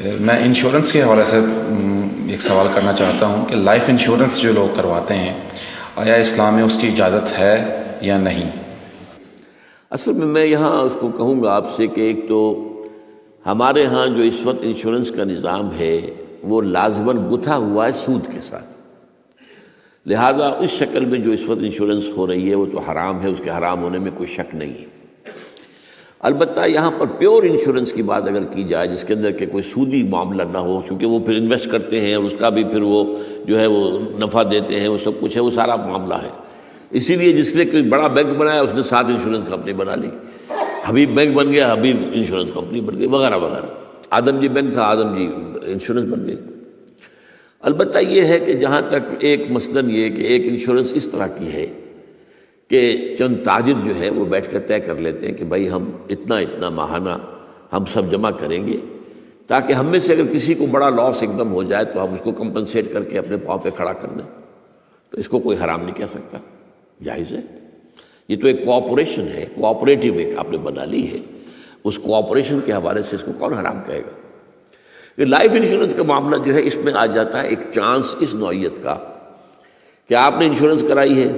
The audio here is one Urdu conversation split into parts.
میں انشورنس کے حوالے سے ایک سوال کرنا چاہتا ہوں کہ لائف انشورنس جو لوگ کرواتے ہیں آیا اسلام میں اس کی اجازت ہے یا نہیں؟ اصل میں یہاں اس کو کہوں گا آپ سے کہ ایک تو ہمارے ہاں جو اس وقت انشورنس کا نظام ہے وہ لازماً گتھا ہوا ہے سود کے ساتھ، لہذا اس شکل میں جو اس وقت انشورنس ہو رہی ہے وہ تو حرام ہے، اس کے حرام ہونے میں کوئی شک نہیں ہے۔ البتہ یہاں پر پیور انشورنس کی بات اگر کی جائے جس کے اندر کہ کوئی سودی معاملہ نہ ہو، کیونکہ وہ پھر انویسٹ کرتے ہیں اور اس کا بھی پھر وہ جو ہے وہ نفع دیتے ہیں، وہ سب کچھ ہے، وہ سارا معاملہ ہے۔ اسی لیے جس نے کوئی بڑا بینک بنایا اس نے 7 انشورنس کمپنی بنا لی، حبیب بینک بن گیا، حبیب انشورنس کمپنی بن گئی، وغیرہ وغیرہ۔ آدم جی بینک تھا، آدم جی انشورنس بن گئی۔ البتہ یہ ہے کہ جہاں تک ایک مثلاً یہ کہ ایک انشورنس اس طرح کی ہے کہ چند تاجر جو ہے وہ بیٹھ کر طے کر لیتے ہیں کہ بھائی ہم اتنا ماہانہ ہم سب جمع کریں گے تاکہ ہم میں سے اگر کسی کو بڑا لاس ایک دم ہو جائے تو ہم اس کو کمپنسیٹ کر کے اپنے پاؤں پہ کھڑا کر دیں، تو اس کو کوئی حرام نہیں کہہ سکتا، جائز ہے۔ یہ تو ایک کوآپریشن ہے، کوآپریٹیو ایک آپ نے بنا لی ہے، اس کوآپریشن کے حوالے سے اس کو کون حرام کہے گا؟ یہ لائف انشورنس کا معاملہ جو ہے اس میں آ جاتا ہے ایک چانس اس نوعیت کا کہ آپ نے انشورنس کرائی ہے،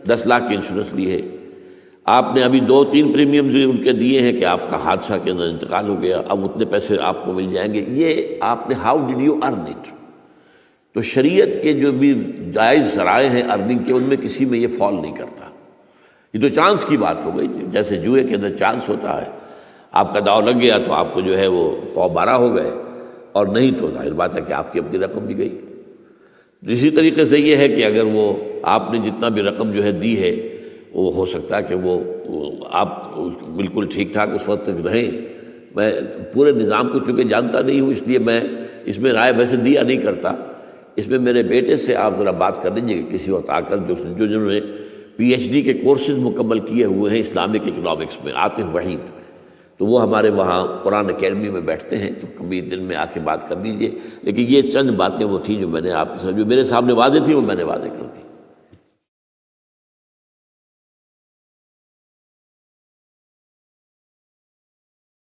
10 لاکھ کی انشورنس لی ہے، آپ نے ابھی 2-3 پریمیمز ان کے دیے ہیں کہ آپ کا حادثہ کے اندر انتقال ہو گیا، اب اتنے پیسے آپ کو مل جائیں گے۔ یہ آپ نے how did you earn it? تو شریعت کے جو بھی جائز ذرائع ہیں ارننگ کے، ان میں کسی میں یہ فال نہیں کرتا۔ یہ تو چانس کی بات ہو گئی، جیسے جوئے کے اندر چانس ہوتا ہے، آپ کا داؤ لگ گیا تو آپ کو جو ہے وہ 12 ہو گئے، اور نہیں تو ظاہر بات ہے کہ آپ کی اپنی رقم بھی گئی۔ اسی طریقے سے یہ ہے کہ اگر وہ آپ نے جتنا بھی رقم جو ہے دی ہے وہ ہو سکتا ہے کہ وہ آپ بالکل ٹھیک ٹھاک اس وقت تک رہیں۔ میں پورے نظام کو چونکہ جانتا نہیں ہوں، اس لیے میں اس میں رائے ویسے دیا نہیں کرتا۔ اس میں میرے بیٹے سے آپ ذرا بات کر لیجیے کہ کسی وقت آ کر جنہوں نے PhD کے کورسز مکمل کیے ہوئے ہیں اسلامک اکنامکس میں، عاطف وحید، تو وہ ہمارے وہاں قرآن اکیڈمی میں بیٹھتے ہیں، تو کبھی دن میں آ کے بات کر لیجیے۔ لیکن یہ چند باتیں وہ تھیں جو میں نے آپ کے ساتھ جو میرے سامنے واضح تھیں وہ میں نے واضح کر دی۔